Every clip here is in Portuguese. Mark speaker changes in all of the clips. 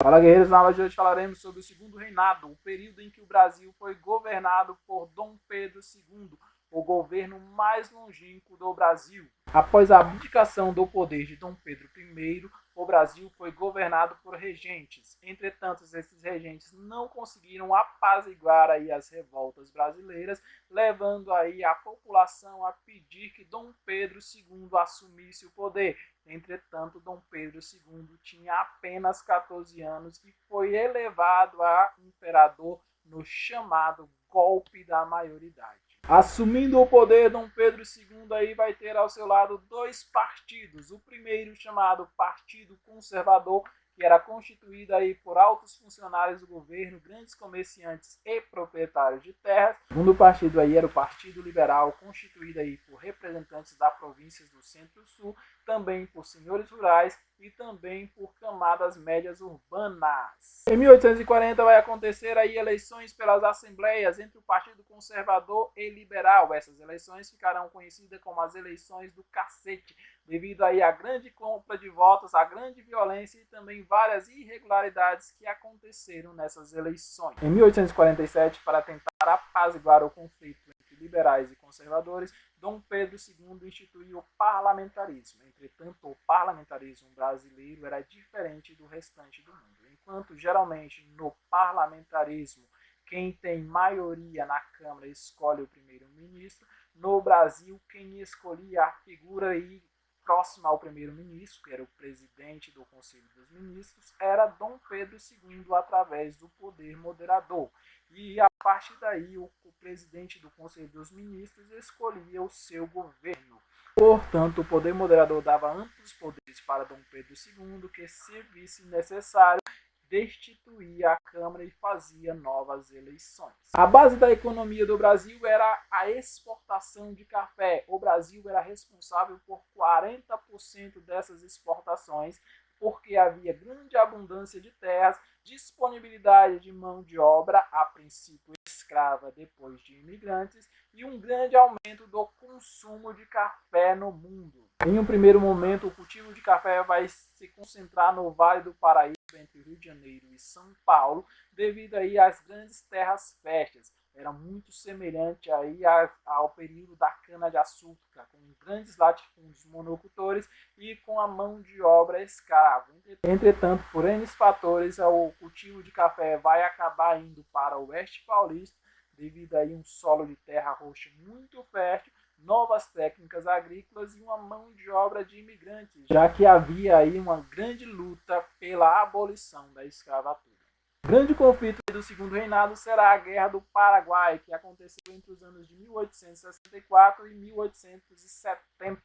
Speaker 1: Fala, guerreiros, na aula de hoje falaremos sobre o segundo reinado, o período em que o Brasil foi governado por Dom Pedro II, o governo mais longínquo do Brasil. Após a abdicação do poder de Dom Pedro I, o Brasil foi governado por regentes. Entretanto, esses regentes não conseguiram apaziguar aí as revoltas brasileiras, levando aí a população a pedir que Dom Pedro II assumisse o poder. Entretanto, Dom Pedro II tinha apenas 14 anos e foi elevado a imperador no chamado golpe da maioridade. Assumindo o poder, Dom Pedro II aí vai ter ao seu lado dois partidos. O primeiro, chamado Partido Conservador, que era constituído aí por altos funcionários do governo, grandes comerciantes e proprietários de terras. O segundo partido aí era o Partido Liberal, constituído aí por representantes das províncias do Centro-Sul, também por senhores rurais e também por camadas médias urbanas. Em 1840 vai acontecer aí eleições pelas assembleias entre o Partido Conservador e Liberal. Essas eleições ficarão conhecidas como as eleições do cacete, devido aí à grande compra de votos, à grande violência e também várias irregularidades que aconteceram nessas eleições. Em 1847, para tentar apaziguar o conflito entre liberais e conservadores, Dom Pedro II instituiu o parlamentarismo. Entretanto, o parlamentarismo brasileiro era diferente do restante do mundo. Enquanto geralmente no parlamentarismo quem tem maioria na Câmara escolhe o primeiro-ministro, no Brasil quem escolhia a figura aí próxima ao primeiro-ministro, que era o presidente do Conselho dos Ministros, era Dom Pedro II através do poder moderador. E a partir daí o presidente do Conselho dos Ministros escolhia o seu governo. Portanto, o poder moderador dava amplos poderes para Dom Pedro II, que, se visse necessário, destituía a Câmara e fazia novas eleições. A base da economia do Brasil era a exportação de café. O Brasil era responsável por 40% dessas exportações, porque havia grande abundância de terras, disponibilidade de mão de obra, a princípio escrava, depois de imigrantes, e um grande aumento do consumo de café no mundo. Em um primeiro momento, o cultivo de café vai se concentrar no Vale do Paraíba, entre Rio de Janeiro e São Paulo, devido aí às grandes terras férteis. Era muito semelhante aí ao período da cana-de-açúcar, com grandes latifúndios monocultores e com a mão de obra escrava. Entretanto, por N fatores, o cultivo de café vai acabar indo para o oeste paulista, devido aí a um solo de terra roxa muito fértil, novas técnicas agrícolas e uma mão de obra de imigrantes, já que havia aí uma grande luta pela abolição da escravatura. O grande conflito do segundo reinado será a Guerra do Paraguai, que aconteceu entre os anos de 1864 e 1870.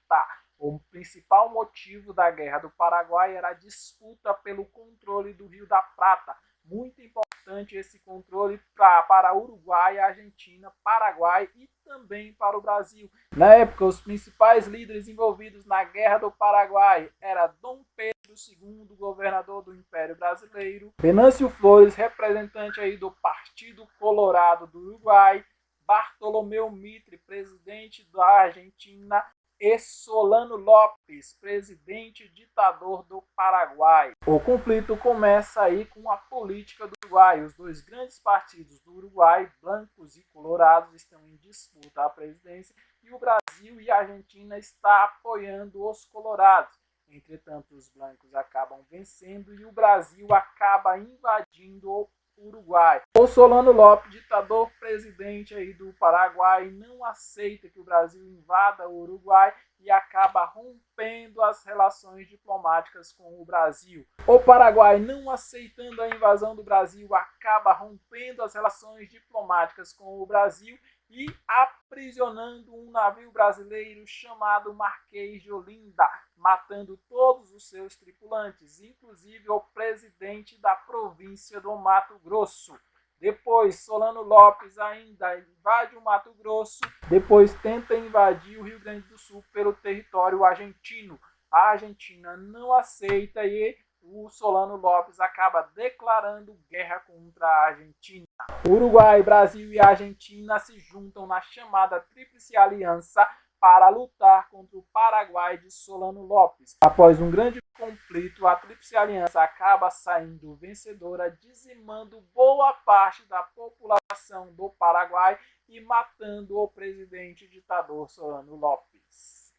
Speaker 1: O principal motivo da Guerra do Paraguai era a disputa pelo controle do Rio da Prata. Muito importante esse controle para Uruguai, Argentina, Paraguai e também para o Brasil. Na época, os principais líderes envolvidos na Guerra do Paraguai eram Dom Pedro II, governador do Império Brasileiro, Venâncio Flores, representante aí do Partido Colorado do Uruguai, Bartolomeu Mitre, presidente da Argentina, e Solano Lopes, presidente ditador do Paraguai. O conflito começa aí com a política do Uruguai. Os dois grandes partidos do Uruguai, brancos e colorados, estão em disputa à presidência e o Brasil e a Argentina estão apoiando os colorados. Entretanto, os brancos acabam vencendo e o Brasil acaba invadindo o Uruguai. O Solano Lopes, ditador presidente aí do Paraguai, não aceita que o Brasil invada o Uruguai e acaba rompendo as relações diplomáticas com o Brasil. O Paraguai, não aceitando a invasão do Brasil, acaba rompendo as relações diplomáticas com o Brasil e aprisionando um navio brasileiro chamado Marquês de Olinda, matando todos os seus tripulantes, inclusive o presidente da província do Mato Grosso. Depois, Solano Lopes ainda invade o Mato Grosso, depois tenta invadir o Rio Grande do Sul pelo território argentino. A Argentina não aceita e o Solano Lopes acaba declarando guerra contra a Argentina. Uruguai, Brasil e Argentina se juntam na chamada Tríplice Aliança para lutar contra o Paraguai de Solano Lopes. Após um grande conflito, a Tríplice Aliança acaba saindo vencedora, dizimando boa parte da população do Paraguai e matando o presidente ditador Solano Lopes.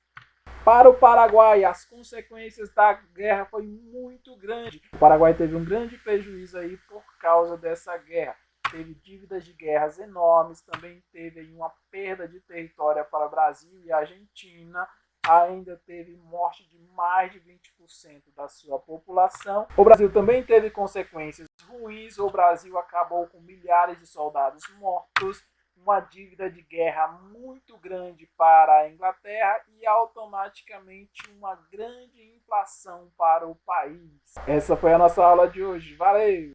Speaker 1: Para o Paraguai, as consequências da guerra foi muito grande. O Paraguai teve um grande prejuízo aí por causa dessa guerra. Teve dívidas de guerras enormes, também teve uma perda de território para o Brasil e a Argentina, ainda teve morte de mais de 20% da sua população. O Brasil também teve consequências ruins, o Brasil acabou com milhares de soldados mortos, uma dívida de guerra muito grande para a Inglaterra e automaticamente uma grande inflação para o país. Essa foi a nossa aula de hoje. Valeu!